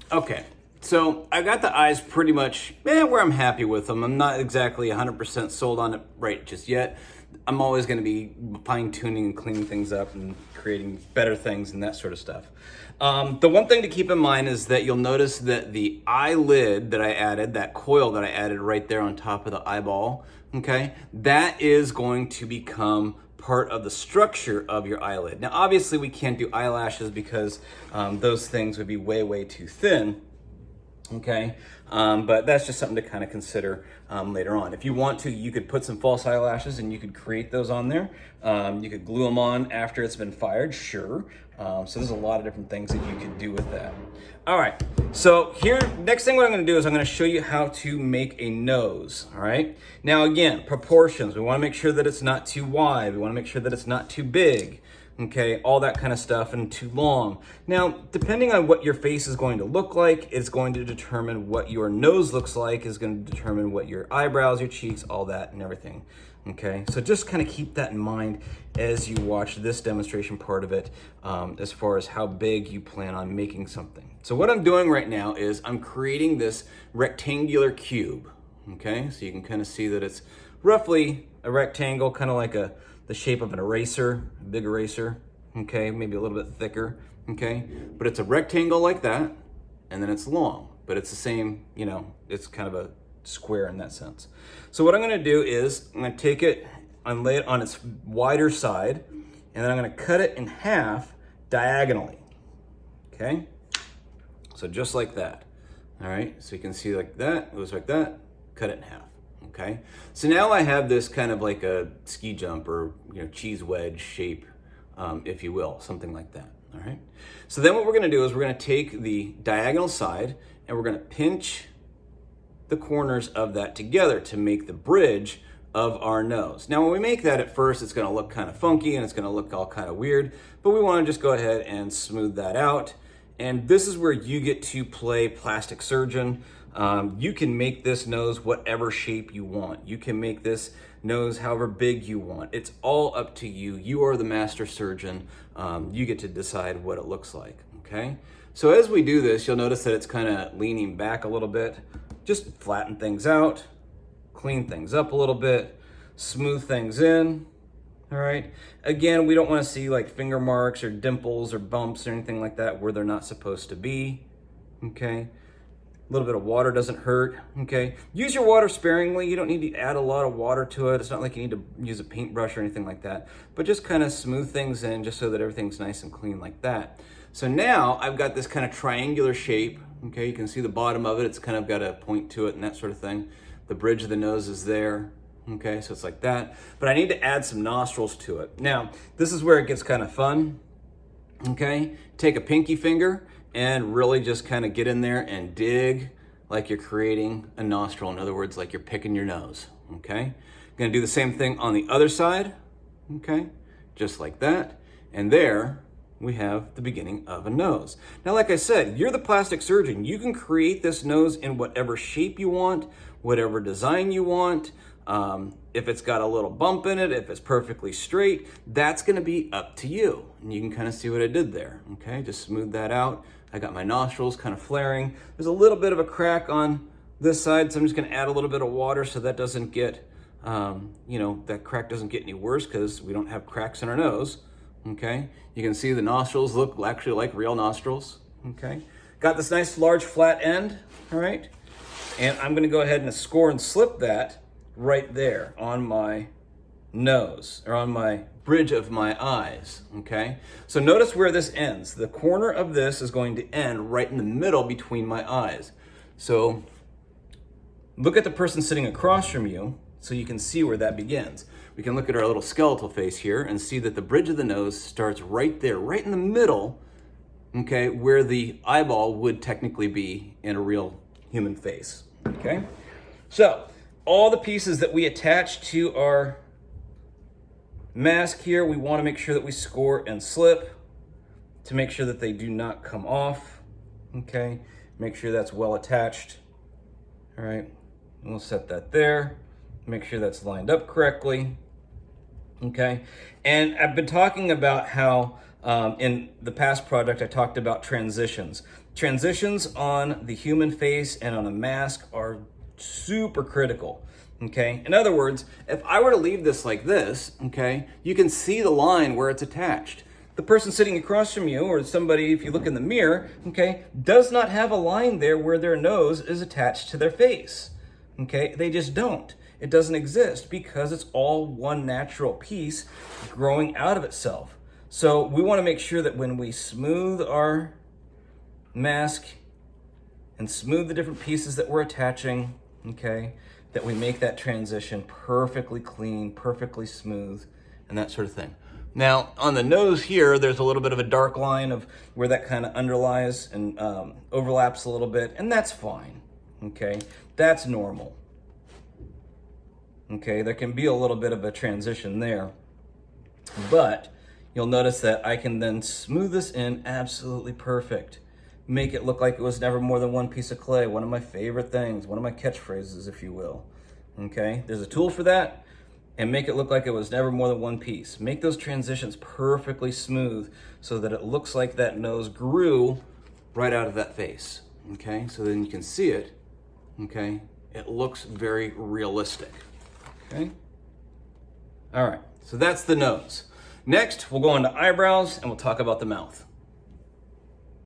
Okay, so I got the eyes pretty much where I'm happy with them. I'm not exactly 100% sold on it right just yet. I'm always going to be fine tuning and cleaning things up and creating better things and that sort of stuff. The one thing to keep in mind is that you'll notice that the eyelid that I added, that coil that I added right there on top of the eyeball, okay, that is going to become part of the structure of your eyelid. Now, obviously we can't do eyelashes because those things would be way, way too thin. Okay, but that's just something to kind of consider later on. If you want to, you could put some false eyelashes and you could create those on there. You could glue them on after it's been fired, sure. So there's a lot of different things that you could do with that. All right, so here, next thing what I'm gonna do is I'm gonna show you how to make a nose, all right? Now again, proportions. We wanna make sure that it's not too wide. We wanna make sure that it's not too big. Okay, all that kind of stuff, and too long. Now, depending on what your face is going to look like, it's going to determine what your nose looks like, is going to determine what your eyebrows, your cheeks, all that and everything. Okay, so just kind of keep that in mind as you watch this demonstration part of it, as far as how big you plan on making something. So what I'm doing right now is I'm creating this rectangular cube. Okay, so you can kind of see that it's roughly a rectangle, kind of like the shape of an eraser, a big eraser, okay, maybe a little bit thicker, okay? But it's a rectangle like that, and then it's long, but it's the same, you know, it's kind of a square in that sense. So what I'm gonna do is, I'm gonna take it and lay it on its wider side, and then I'm gonna cut it in half diagonally, okay? So just like that, all right? So you can see like that, it goes like that, cut it in half. Okay, so now I have this kind of like a ski jump or cheese wedge shape, if you will, something like that. All right. So then what we're going to do is we're going to take the diagonal side and we're going to pinch the corners of that together to make the bridge of our nose. Now when we make that at first, it's going to look kind of funky and it's going to look all kind of weird, but we want to just go ahead and smooth that out. And this is where you get to play plastic surgeon. You can make this nose whatever shape you want. You can make this nose however big you want. It's all up to you. You are the master surgeon. You get to decide what it looks like, okay? So as we do this, you'll notice that it's kind of leaning back a little bit. Just flatten things out, clean things up a little bit, smooth things in, all right? Again, we don't want to see like finger marks or dimples or bumps or anything like that where they're not supposed to be, okay? A little bit of water doesn't hurt, okay? Use your water sparingly. You don't need to add a lot of water to it. It's not like you need to use a paintbrush or anything like that, but just kind of smooth things in just so that everything's nice and clean like that. So now I've got this kind of triangular shape, okay? You can see the bottom of it. It's kind of got a point to it and that sort of thing. The bridge of the nose is there, okay? So it's like that, but I need to add some nostrils to it. Now, this is where it gets kind of fun, okay? Take a pinky finger and really just kind of get in there and dig like you're creating a nostril. In other words, like you're picking your nose, okay? Gonna do the same thing on the other side, okay? Just like that. And there we have the beginning of a nose. Now, like I said, you're the plastic surgeon. You can create this nose in whatever shape you want, whatever design you want. If it's got a little bump in it, if it's perfectly straight, that's gonna be up to you. And you can kind of see what I did there, okay? Just smooth that out. I got my nostrils kind of flaring. There's a little bit of a crack on this side, so I'm just gonna add a little bit of water so that doesn't get, that crack doesn't get any worse because we don't have cracks in our nose, okay? You can see the nostrils look actually like real nostrils, okay? Got this nice large flat end, all right? And I'm gonna go ahead and score and slip that right there on my nose, or on my bridge of my eyes, okay? So notice where this ends. The corner of this is going to end right in the middle between my eyes. So look at the person sitting across from you so you can see where that begins. We can look at our little skeletal face here and see that the bridge of the nose starts right there, right in the middle, okay, where the eyeball would technically be in a real human face, okay? So all the pieces that we attach to our mask here, we want to make sure that we score and slip to make sure that they do not come off, okay? Make sure that's well attached, all right? And we'll set that there. Make sure that's lined up correctly, okay? And I've been talking about how in the past project, I talked about transitions. transitions on the human face and on a mask are super critical. Okay, in other words, if I were to leave this like this, okay, you can see the line where it's attached. The person sitting across from you, or somebody, if you look in the mirror, okay, does not have a line there where their nose is attached to their face. Okay, they just don't. It doesn't exist because it's all one natural piece growing out of itself. So we want to make sure that when we smooth our mask and smooth the different pieces that we're attaching, okay, that we make that transition perfectly clean, perfectly smooth, and that sort of thing. Now, on the nose here, there's a little bit of a dark line of where that kind of underlies and overlaps a little bit, and that's fine, okay? That's normal, okay? There can be a little bit of a transition there, but you'll notice that I can then smooth this in absolutely perfect. Make it look like it was never more than one piece of clay. One of my favorite things, one of my catchphrases, if you will. Okay, there's a tool for that, and make it look like it was never more than one piece. Make those transitions perfectly smooth so that it looks like that nose grew right out of that face. Okay, so then you can see it. Okay, it looks very realistic. Okay, all right, so that's the nose. Next, we'll go on to eyebrows and we'll talk about the mouth.